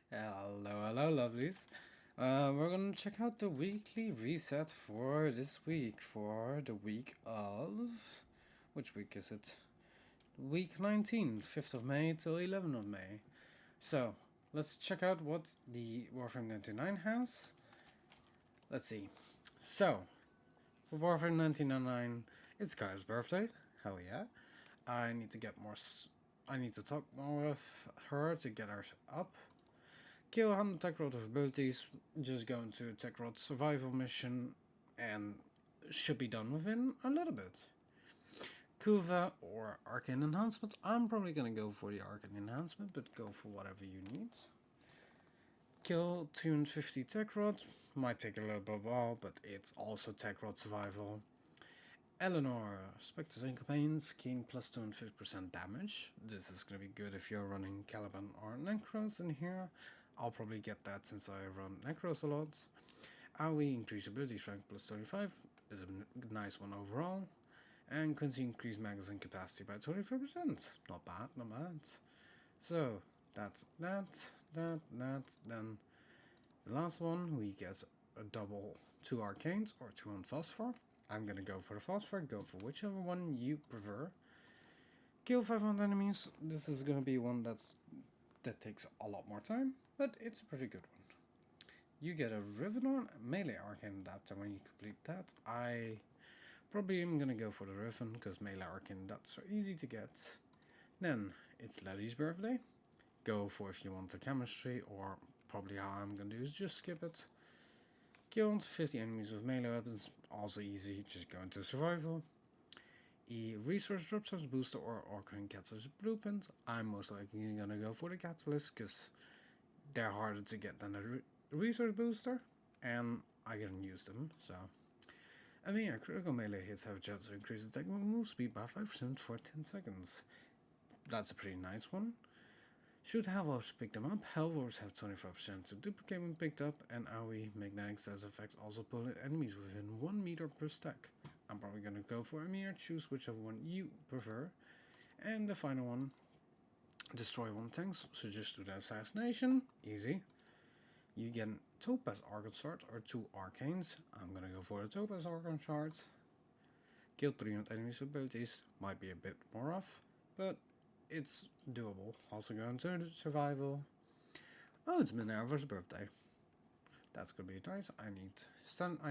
Hello, lovelies. We're gonna check out the weekly reset for this week, for the week of. Which week is it? Week 19, 5th of May till 11th of May. So, let's check out what the Warframe 99 has. Let's see. So, for Warframe 1999, it's Kai's birthday. Hell yeah. I need to get more. I need to talk more with her to get her up. Kill 100 Tech Rod abilities, just go into a Tech Rod survival mission, and should be done within a little bit. KUVA or Arcane Enhancement. I'm probably gonna go for the Arcane Enhancement, but go for whatever you need. Kill 250 Tech Rod, might take a little bit of a while, but it's also Tech Rod survival. Eleanor, Spectres and Campaigns, gain plus 250% damage. This is going to be good if you're running Caliban or Necros in here. I'll probably get that since I run Necros a lot. AoE, increase ability strength plus 25, is a nice one overall. And Quincy, increase magazine capacity by 25%. Not bad, not bad. So, that's that. Then the last one, we get a double 2 Arcanes or 2 on Phosphor. I'm gonna go for the Phosphor, go for whichever one you prefer. Kill 500 enemies. This is gonna be one that takes a lot more time, but it's a pretty good one. You get a Riven melee Arcane adapter when you complete that. I probably am gonna go for the Riven, because melee Arcane adapters are easy to get. Then, it's Letty's birthday. Go for if you want the chemistry, or probably how I'm gonna do is just skip it. Kill 50 enemies with melee weapons, also easy, just go into survival. A resource drop source booster or Arcane Catalyst blueprint. I'm most likely gonna go for the Catalyst because they're harder to get than a resource booster, and I can use them, so. I mean, critical melee hits have a chance to increase attack move speed by 5% for 10 seconds. That's a pretty nice one. Should Half-Orcs pick them up, Half-Orcs have 25% to duplicate when picked up, and AoE magnetic status effects also pull in enemies within 1 meter per stack. I'm probably gonna go for Emir, choose whichever one you prefer. And the final one, destroy 1 tanks, so just do the assassination, easy. You get a Topaz Archon Shard or 2 Arcanes. I'm gonna go for the Topaz Archon Shard. Kill 300 enemies with abilities, might be a bit more rough, but it's doable. Also going to survival. Oh, it's Minerva's birthday. That's gonna be nice. I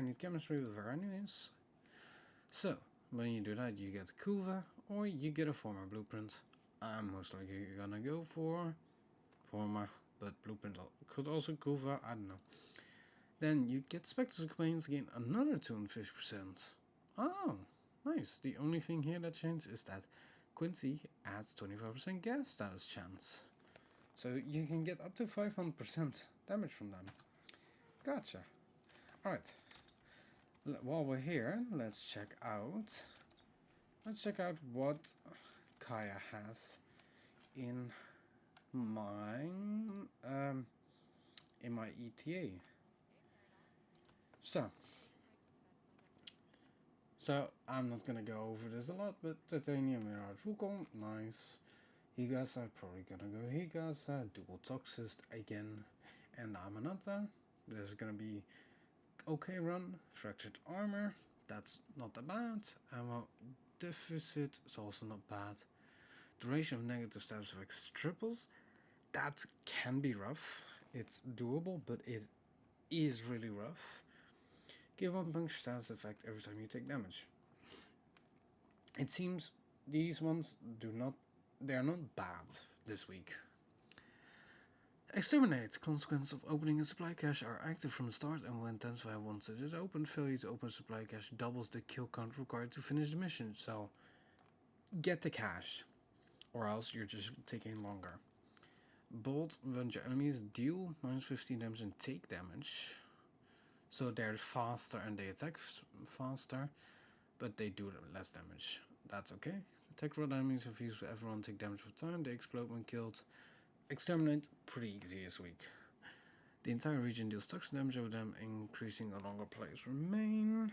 need chemistry with her anyways. So, when you do that, you get KUVA or you get a Forma blueprint. I'm most likely gonna go for Forma, but blueprint could also KUVA, I don't know. Then you get Spectres Campaigns, gain another 250%. Oh, nice. The only thing here that changed is that Quincy adds 25% gas status chance. So you can get up to 500% damage from them. Gotcha. Alright. While we're here, let's check out what Kaya has in my ETA. So I'm not gonna go over this a lot, but Titanium Mirage Wukong, nice. Higasa, probably gonna go Higasa, Dual Toxist again, and Amanata. This is gonna be okay run. Fractured Armor, that's not that bad. Ammo Deficit is also not bad. Duration of negative status effects triples, that can be rough. It's doable, but it is really rough. Give 1 puncture status effect every time you take damage. It seems these ones they're not bad this week. Exterminate. Consequences of opening a supply cache are active from the start and will intensify once it is opened. Failure to open a supply cache doubles the kill count required to finish the mission, so get the cache, or else you're just taking longer. Bolt, when your enemies deal minus 15 damage and take damage. So they're faster and they attack faster, but they do less damage. That's okay. Attack rod enemies refuse to everyone take damage for time. They explode when killed. Exterminate, pretty easy this week. The entire region deals toxic damage over them, increasing the longer players remain.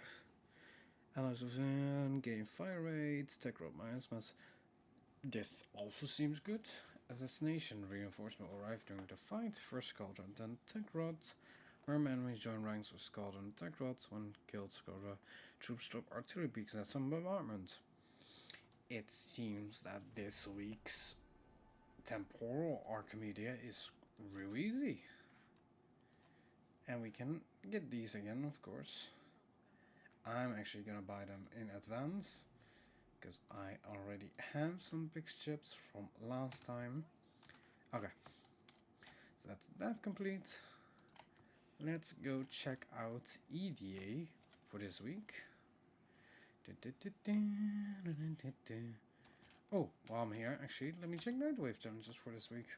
Allies within gain fire rate. Tech rod minus mass. This also seems good. assassination reinforcement will arrive during the fight. First Squadron, then Tech Rod. Where enemies join ranks with Squadron and Tech Rod. When killed, Squadron troops drop artillery beaks at some bombardment. It seems that this week's Temporal Archimedea is real easy. And we can get these again, of course. I'm actually gonna buy them in advance, because I already have some big chips from last time. Okay, so that's that complete. Let's go check out EDA for this week. Oh, while I'm here, actually, let me check Nightwave Challenges for this week.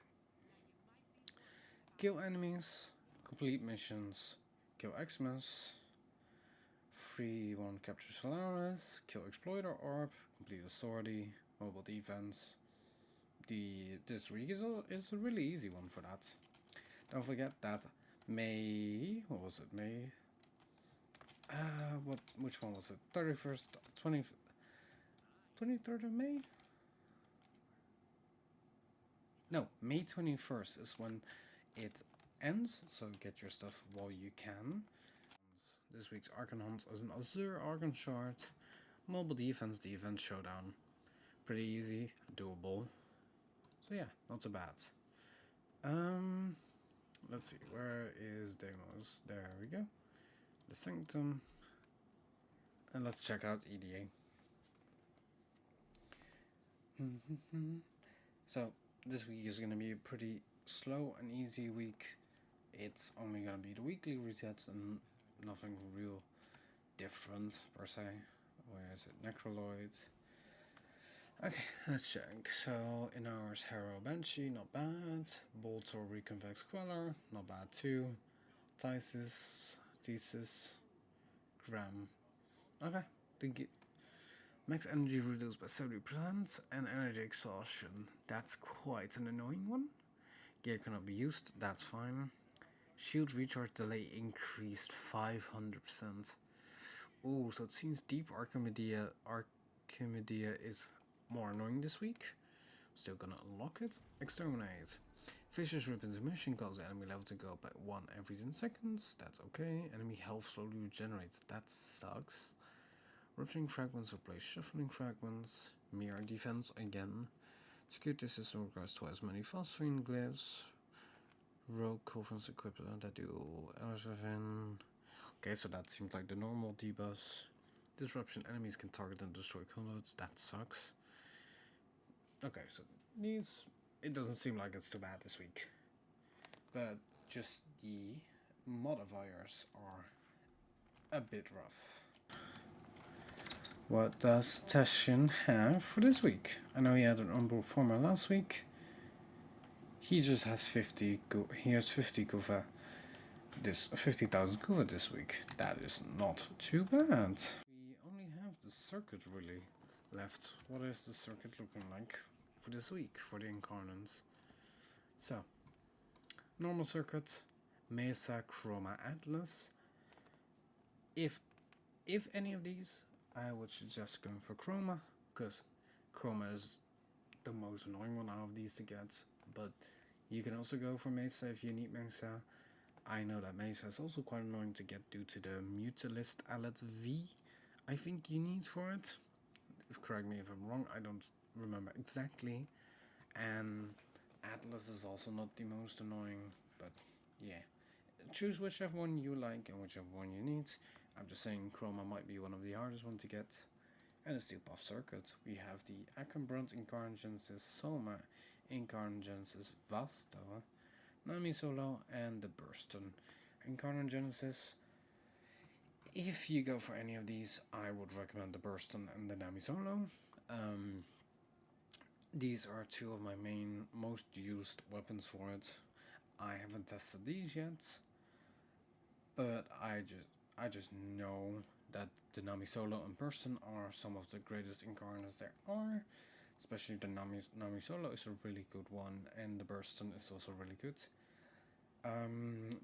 Kill enemies, complete missions, kill Xmas, free one capture Solaris, kill Exploiter Orb, complete Authority, mobile defense. This week is a really easy one for that. Don't forget that May, what was it, May? Which one was it? 31st, 23rd of May? No, May 21st is when it ends, so get your stuff while you can. This week's Archon Hunt is an Azure Archon Shard, mobile defense showdown. Pretty easy, doable. So yeah, not too bad. Let's see, where is demos? There we go. The Sanctum. And let's check out EDA. So this week is going to be a pretty slow and easy week. It's only going to be the weekly resets and nothing real different per se. Where is it? Necroloid. Okay, let's check. So in ours, Harrow Banshee, not bad. Boltor Reconvex Queller, not bad too. Thesis, Gram. Okay, max energy reduced by 70% and energy exhaustion. That's quite an annoying one. Gear cannot be used, that's fine. Shield recharge delay increased 500%. Oh, so it seems Deep Archimedea is more annoying this week. Still gonna unlock it. Exterminate. Vicious Rip into mission causes the enemy level to go up by 1 every 10 seconds. That's okay. Enemy health slowly regenerates. That sucks. Rupturing fragments replace shuffling fragments. Mirror defense again. Security system requires twice as many phosphine glyphs. Rogue Covenants equipped that do LSFN. Okay, so that seems like the normal debuffs. Disruption, enemies can target and destroy conduits. That sucks. Okay, so it doesn't seem like it's too bad this week. But just the modifiers are a bit rough. What does Teshin have for this week? I know he had an onboard former last week. He just has 50. He has 50 KUVA. 50,000 KUVA this week. That is not too bad. We only have the circuit really left. What is the circuit looking like for this week for the Incarnons? So, normal circuit, Mesa, Chroma, Atlas. If any of these, I would suggest going for Chroma, because Chroma is the most annoying one out of these to get. But you can also go for Mesa if you need Mesa. I know that Mesa is also quite annoying to get due to the Mutalist Allet V I think you need for it. Correct me if I'm wrong, I don't remember exactly. And Atlas is also not the most annoying, but yeah. Choose whichever one you like and whichever one you need. I'm just saying Chroma might be one of the hardest ones to get. And the Steel Puff Circuit. We have the Ackenbrunt Incarnon Genesis, Soma Incarnon Genesis, Vasta, NAMI Solo, and the Burston. Incarnon Genesis. If you go for any of these, I would recommend the Burston and the NAMI Solo. These are two of my most used weapons for it. I haven't tested these yet, but I just know that the NAMI Solo and Burston are some of the greatest Incarnons there are. Especially the NAMI Solo is a really good one, and the Burston is also really good.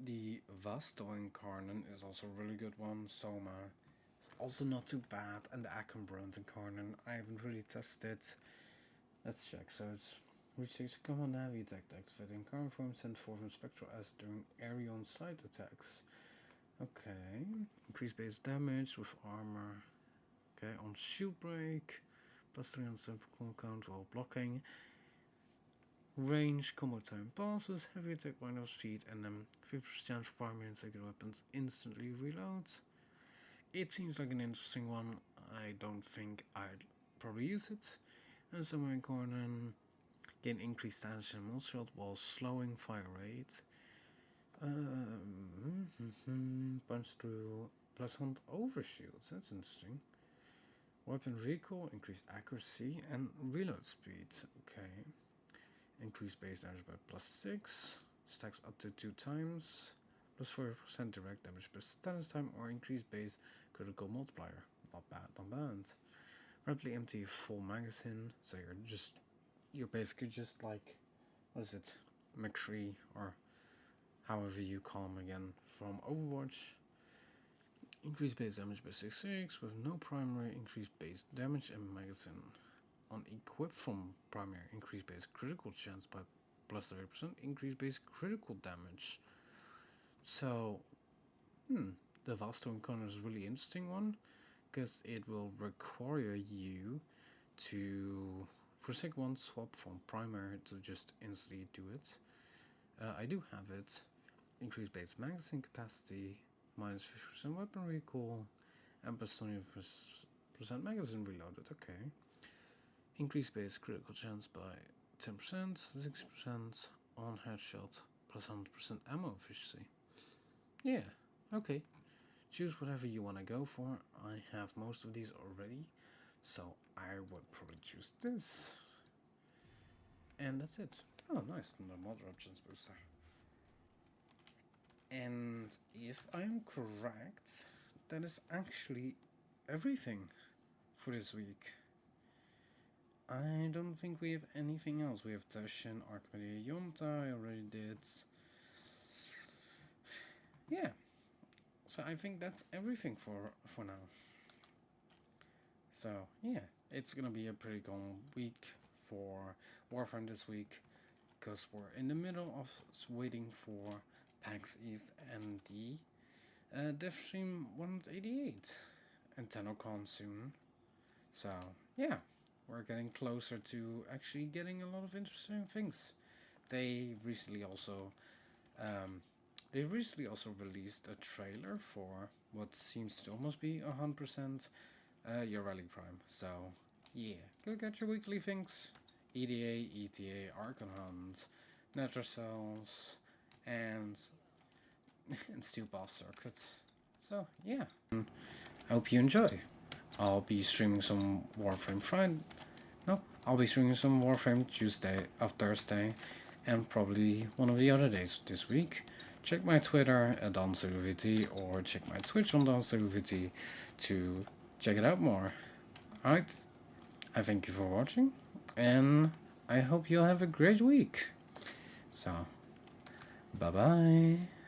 The Vasto Incarnon is also a really good one. Soma is also not too bad, and the Ackenbrunt Incarnon I haven't really tested. Let's check. So it's which takes a common heavy attack to activate Incarnon form sent forth from Spectral as during Arion slide attacks. Okay, increase base damage with armor. Okay, on shield break, +3 on simple count while blocking. Range, combo time passes, heavy attack, wind up speed, and then 50% chance for primary and secondary weapons instantly reload. It seems like an interesting one. I don't think I'd probably use it. And somewhere in Incarnon, gain increased damage and multi shot while slowing fire rate. Punch through +100 overshields. That's interesting. Weapon recall, increased accuracy and reload speed. Okay. Increase base damage by +6. Stacks up to 2 times. +40% direct damage per status time or increased base critical multiplier. Not bad, not bad. Rapidly empty full magazine. So you're basically just like, what is it? McCree or however you call him again from Overwatch. Increased base damage by 6/6 with no primary, increased base damage and magazine. On equip from primary, increased base critical chance by +30%, increased base critical damage. So, the Vasto Incarnon is a really interesting one because it will require you to, for sec 1, swap from primary to just instantly do it. I do have it. Increased base magazine capacity, -50% weapon recall, and +20% magazine reloaded. Okay. Increased base critical chance by 10%, 6% on headshot, +100% ammo efficiency. Yeah, okay. Choose whatever you want to go for. I have most of these already, so I would probably choose this. And that's it. Oh, nice. The model options booster. And if I'm correct, that is actually everything for this week. I don't think we have anything else. We have Teshin, Archimedea, Yonta, I already did. Yeah. So I think that's everything for now. So yeah, it's gonna be a pretty gone week for Warframe this week, because we're in the middle of waiting for PAX East and the DevStream 188 and TennoCon soon. So yeah, we're getting closer to actually getting a lot of interesting things. They recently also released a trailer for what seems to almost be 100% your Rally Prime. So yeah, go get your weekly things. EDA, ETA, Archon Hunt, Nether Cells, and Steel Boss Circuit. So yeah, I hope you enjoy. I'll be streaming some Warframe Friday. No, I'll be streaming some Warframe Tuesday of Thursday, and probably one of the other days this week. Check my Twitter at DonSoloVT or check my Twitch on DonSoloVT to check it out more. Alright, I thank you for watching, and I hope you'll have a great week. So, bye bye.